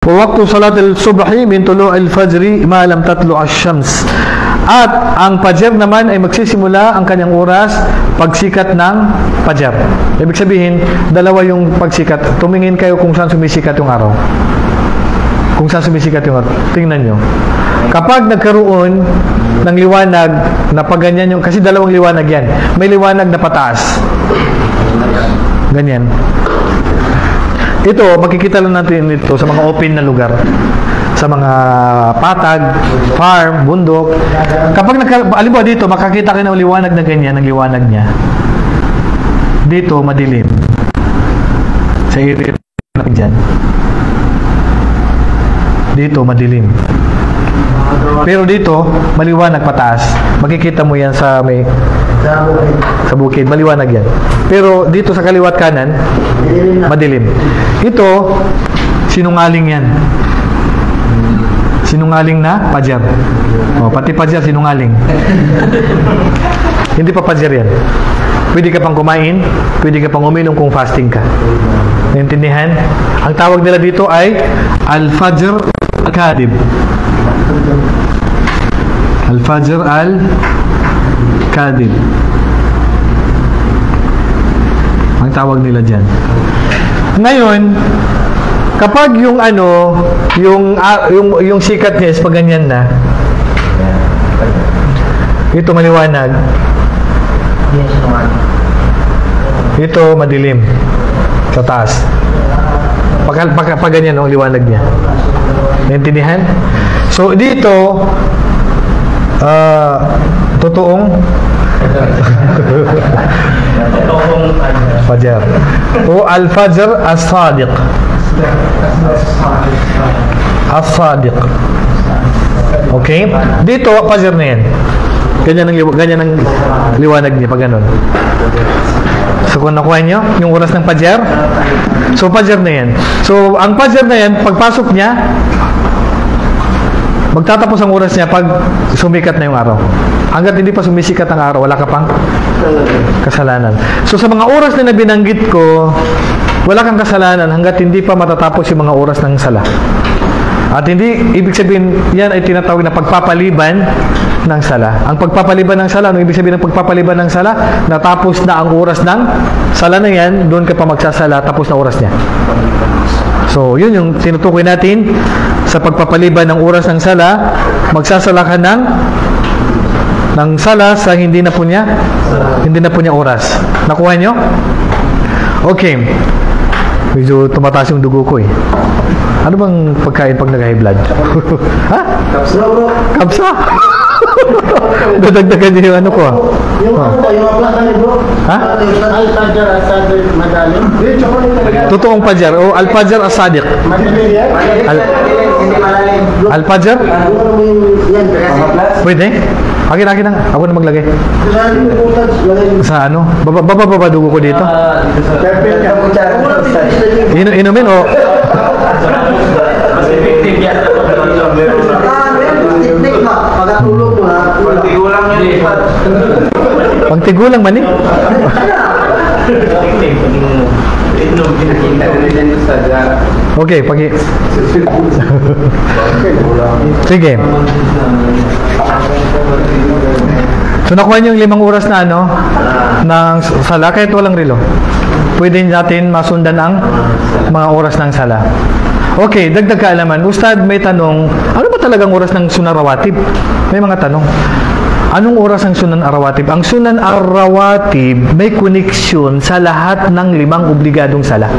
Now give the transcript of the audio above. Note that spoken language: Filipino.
Waktu salatil subhi min tulu'il fajri ma lam tatlu ash-shams. At ang Fajr naman ay magsisimula ang kanyang oras pagsikat ng Fajr. Ibig sabihin, dalawa yung pagsikat. Tumingin kayo kung saan sumisikat yung araw. Kung saan sumisikat yung araw. Tingnan nyo. Kapag nagkaroon ng liwanag na paganyan yung, kasi dalawang liwanag yan. May liwanag na pataas. Ganyan. Ito, makikita lang natin ito sa mga open na lugar. Sa mga patag, farm, bundok. Kapag alimbawa dito, makakita kayo ng liwanag na ganyan, ng liwanag niya. Dito, madilim. Sa area natin dyan. Dito, madilim. Pero dito, maliwanag pataas. Makikita mo yan sa may sa bukid, maliwanag yan. Pero dito sa kaliwat kanan, madilim. Ito, sinungaling yan. Sinungaling na Fajr. O, pati Fajr sinungaling. Hindi pa Fajr yan. Pwede ka pang kumain, pwede ka pang uminom kung fasting ka. Naintindihan? Ang tawag nila dito ay Al-Fajr Al-Kadib. Al-Fajr Al-Kadib. Ang tawag nila dyan. Ngayon, kapag yung yung sikat niya is pag ganyan na, ito maliwanag, ito madilim sa taas. Pag ganyan ang liwanag niya. Naintindihan? So dito totoong Fajr o Al-Fajr As-Sadiq. As-Sadiq. Okay? Dito Fajr na yan. Ganyan ang liwanag niya pag ganun. So kung nakuha nyo yung oras ng Fajr, so Fajr na yan. So ang Fajr na yan, pagpasok niya, magtatapos ang oras niya pag sumikat na yung araw. Hanggat hindi pa sumisikat ang araw, wala ka pang kasalanan. So sa mga oras na binanggit ko, wala kang kasalanan hanggat hindi pa matatapos yung mga oras ng sala. At hindi, ibig sabihin, yan ay tinatawag na pagpapaliban ng sala. Ang pagpapaliban ng sala, ano ibig sabihin ng pagpapaliban ng sala? Natapos na ang oras ng sala na yan, doon ka pa magsasala, tapos na oras niya. So, yun yung tinutukoy natin sa pagpapaliban ng oras ng sala, magsasala ka ng sala sa hindi na po niya oras. Nakuha nyo? Okay. Medyo tumataas yung dugo ko eh. Ano bang pagkain pag nag-high blood? Ha? Kapsa bro. Kapsa? Dadagdagan niyo yung ano ko ah. Yung ano ba? Yung aplakan ni bro? Ha? Al-Fajr As-Sadiq madalim. Totoong Fajr o Al-Fajr As-Sadiq. Madalim yan? Hindi malalim. Al-Fajr? Ano mo yung yan? Pwede? Akin na. Ako na maglagay. Sa ano? Baba dugo ko dito. Inumin o? Mas effective yan. Pagkatulog mo ha. Pagtigulang yan. Pagtigulang man eh. Okay, sige. So nakuha niyo yung 5 oras na ng sala kahit walang relo. Pwede natin masundan ang mga oras ng sala. Okay, dagdag kaalaman. Ustad, may tanong, ano ba talagang oras ng Sunan Rawatib? May mga tanong. Anong oras ang Sunan Arawatib? Ang Sunan Arawatib may koneksyon sa lahat ng 5 obligadong sala.